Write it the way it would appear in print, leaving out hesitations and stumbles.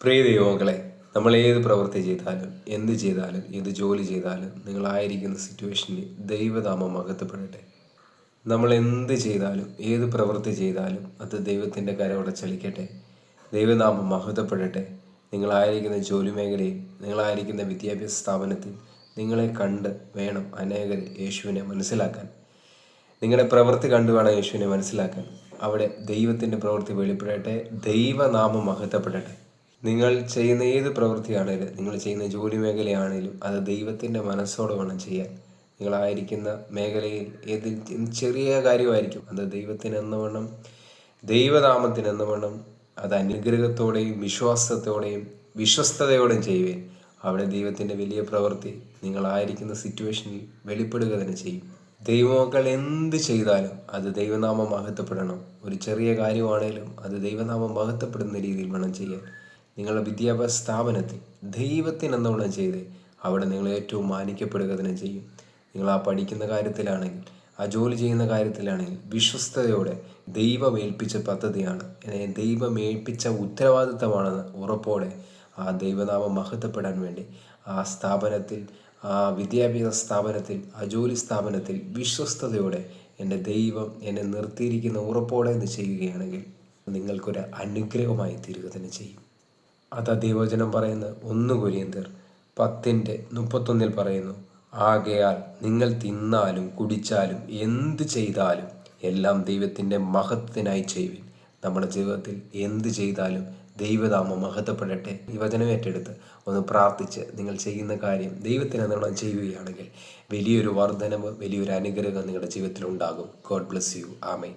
പ്രിയ ദൈവമക്കളെ, നമ്മൾ ഏത് പ്രവൃത്തി ചെയ്താലും എന്ത് ചെയ്താലും ഏത് ജോലി ചെയ്താലും നിങ്ങളായിരിക്കുന്ന സിറ്റുവേഷനിൽ ദൈവനാമം മഹത്വപ്പെടട്ടെ. നമ്മൾ എന്ത് ചെയ്താലും ഏത് പ്രവൃത്തി ചെയ്താലും അത് ദൈവത്തിൻ്റെ കരയോടെ ചലിക്കട്ടെ. ദൈവനാമം മഹത്വപ്പെടട്ടെ. നിങ്ങളായിരിക്കുന്ന ജോലി മേഖലയിൽ, നിങ്ങളായിരിക്കുന്ന വിദ്യാഭ്യാസ സ്ഥാപനത്തിൽ നിങ്ങളെ കണ്ട് വേണം അനേകർ യേശുവിനെ മനസ്സിലാക്കാൻ. നിങ്ങളുടെ പ്രവൃത്തി കണ്ടു വേണം യേശുവിനെ മനസ്സിലാക്കാൻ. അവിടെ ദൈവത്തിൻ്റെ പ്രവൃത്തി വെളിപ്പെടട്ടെ. ദൈവനാമം മഹത്വപ്പെടട്ടെ. നിങ്ങൾ ചെയ്യുന്ന ഏത് പ്രവൃത്തിയാണേലും, നിങ്ങൾ ചെയ്യുന്ന ജോലി മേഖലയാണേലും അത് ദൈവത്തിൻ്റെ മനസ്സോടെ വേണം ചെയ്യാൻ. നിങ്ങളായിരിക്കുന്ന മേഖലയിൽ ഏത് ചെറിയ കാര്യമായിരിക്കും, അത് ദൈവത്തിനെന്നവണ്ണം, ദൈവനാമത്തിനെന്നവണ്ണം അത് അനുഗ്രഹത്തോടെയും വിശ്വാസത്തോടെയും വിശ്വസ്തയോടെയും ചെയ്യുവേൻ. അവിടെ ദൈവത്തിൻ്റെ വലിയ പ്രവൃത്തി നിങ്ങളായിരിക്കുന്ന സിറ്റുവേഷനിൽ വെളിപ്പെടുക തന്നെ ചെയ്യും. ദൈവമക്കൾ എന്ത് ചെയ്താലും അത് ദൈവനാമം മഹത്വപ്പെടണം. ഒരു ചെറിയ കാര്യമാണേലും അത് ദൈവനാമം മഹത്വപ്പെടുന്ന രീതിയിൽ വേണം ചെയ്യാൻ. നിങ്ങളുടെ വിദ്യാഭ്യാസ സ്ഥാപനത്തിൽ ദൈവത്തിനെന്നോണം ചെയ്ത് അവിടെ നിങ്ങൾ ഏറ്റവും മാനിക്കപ്പെടുക തന്നെ ചെയ്യും. നിങ്ങൾ ആ പഠിക്കുന്ന കാര്യത്തിലാണെങ്കിൽ, ആ ജോലി ചെയ്യുന്ന കാര്യത്തിലാണെങ്കിൽ വിശ്വസ്തയോടെ ദൈവമേൽപ്പിച്ച പദ്ധതിയാണ്, ദൈവമേൽപ്പിച്ച ഉത്തരവാദിത്തമാണെന്ന് ഉറപ്പോടെ ആ ദൈവനാമം മഹത്വപ്പെടാൻ വേണ്ടി ആ സ്ഥാപനത്തിൽ, ആ വിദ്യാഭ്യാസ സ്ഥാപനത്തിൽ, ആ ജോലി സ്ഥാപനത്തിൽ വിശ്വസ്തയോടെ എൻ്റെ ദൈവം എന്നെ നിർത്തിയിരിക്കുന്ന ഉറപ്പോടെ എന്ന് ചെയ്യുകയാണെങ്കിൽ നിങ്ങൾക്കൊരു അനുഗ്രഹമായി തീരുക തന്നെ ചെയ്യും. അതാ ദൈവവചനം പറയുന്നത് 1 കൊരിന്ത്യർ 10:31 പറയുന്നു, ആകയാൽ നിങ്ങൾ തിന്നാലും കുടിച്ചാലും എന്ത് ചെയ്താലും എല്ലാം ദൈവത്തിൻ്റെ മഹത്വത്തിനായി ചെയ്യുവിൻ. നമ്മുടെ ജീവിതത്തിൽ എന്ത് ചെയ്താലും ദൈവനാമം മഹത്വപ്പെടട്ടെ. ഈ വചനം ഏറ്റെടുത്ത് ഒന്ന് പ്രാർത്ഥിച്ച് നിങ്ങൾ ചെയ്യുന്ന കാര്യം ദൈവത്തിനെന്നോണം ചെയ്യുകയാണെങ്കിൽ വലിയൊരു വർധനവ്, വലിയൊരു അനുഗ്രഹം നിങ്ങളുടെ ജീവിതത്തിൽ ഉണ്ടാകും. God bless you. ആമേൻ.